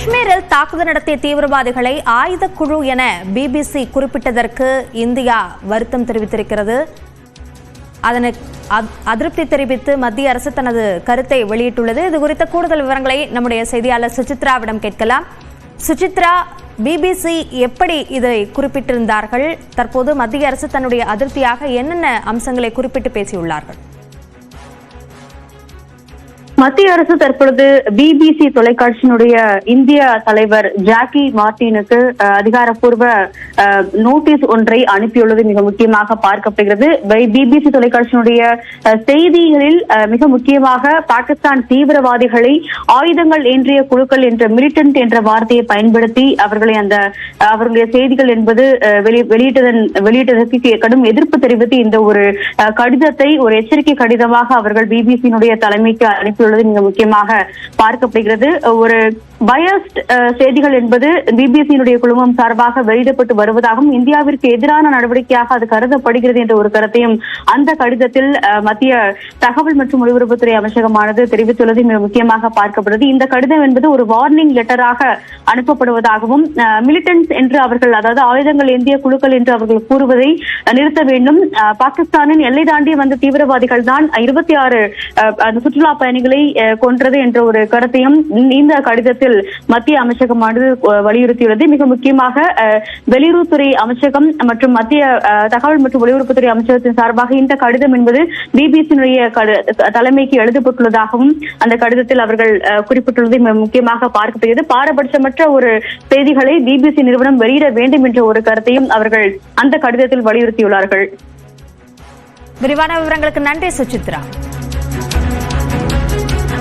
காஷ்மீரில் தாக்குதல் நடத்திய தீவிரவாதிகளை ஆயுத குழு என பிபிசி குறிப்பிட்டதற்கு இந்தியா வருத்தம் தெரிவித்திருக்கிறது. அதனை அதிருப்தி தெரிவித்து மத்திய அரசு தனது கருத்தை வெளியிட்டுள்ளது. இது குறித்த கூடுதல் விவரங்களை நம்முடைய செய்தியாளர் சுசித்ராவிடம் கேட்கலாம். சுசித்ரா, பிபிசி எப்படி இதை குறிப்பிட்டிருந்தார்கள்? தற்போது மத்திய அரசு தன்னுடைய அதிருப்தியாக என்னென்ன அம்சங்களை குறிப்பிட்டு பேசியுள்ளார்கள்? மத்திய அரசு தற்பொழுது பிபிசி தொலைக்காட்சியினுடைய இந்திய தலைவர் ஜாக்கி மார்டினுக்கு அதிகாரப்பூர்வ நோட்டீஸ் ஒன்றை அனுப்பியுள்ளது மிக முக்கியமாக பார்க்கப்படுகிறது. பிபிசி தொலைக்காட்சியினுடைய செய்திகளில் மிக முக்கியமாக பாகிஸ்தான் தீவிரவாதிகளை ஆயுதங்கள் ஏந்திய குழுக்கள் என்ற மிலிட்டன்ட் என்ற வார்த்தையை பயன்படுத்தி அவர்களுடைய செய்திகள் என்பது வெளியிட்டதற்கு கடும் எதிர்ப்பு தெரிவித்து இந்த ஒரு கடிதத்தை ஒரு எச்சரிக்கை கடிதமாக அவர்கள் பிபிசியினுடைய தலைமைக்கு அனுப்பியுள்ளது மிக முக்கியமாக பார்க்கப்படுகிறது. ஒரு பயஸ்ட் செய்திகள் என்பது பிபிசியினுடைய குழுமம் சார்பாக வெளியிடப்பட்டு வருவதாகவும் இந்தியாவிற்கு எதிரான நடவடிக்கையாக அது கருதப்படுகிறது என்ற ஒரு கருத்தையும் அந்த கடிதத்தில் மத்திய தகவல் மற்றும் ஒலிபரப்புத்துறை அமைச்சகமானது தெரிவித்துள்ளது மிக முக்கியமாக பார்க்கப்படுகிறது. இந்த கடிதம் என்பது ஒரு வார்னிங் லெட்டராக அனுப்பப்படுவதாகவும் மிலிட்டன்ஸ் என்று அவர்கள், அதாவது ஆயுதங்கள் ஏந்திய குழுக்கள் என்று அவர்கள் கூறுவதை நிறுத்த வேண்டும். பாகிஸ்தானின் எல்லை தாண்டி வந்த தீவிரவாதிகள் தான் 26 சுற்றுலா பயணிகளை கொன்றது என்ற ஒரு கருத்தையும் இந்த கடிதத்தில் மத்திய அமைச்சகமானது வலியுறுத்தியுள்ளது. மிக முக்கியமாக வெளியுறவுத்துறை அமைச்சகம் மற்றும் மத்திய தகவல் மற்றும் ஒலிபரப்புத்துறை அமைச்சகத்தின் சார்பாக இந்த கடிதம் என்பது பிபிசியினுடைய தலைமைக்கு எழுதப்பட்டுள்ளதாகவும் அந்த கடிதத்தில் அவர்கள் குறிப்பிட்டுள்ளது மிக முக்கியமாக பார்க்கப்படுகிறது. பாரபட்சமற்ற ஒரு செய்திகளை பிபிசி நிறுவனம் வெளியிட வேண்டும் என்ற ஒரு கருத்தையும் அவர்கள் அந்த கடிதத்தில் வலியுறுத்தியுள்ளார்கள். விரிவான விவரங்களுக்கு நன்றி சுசித்ரா.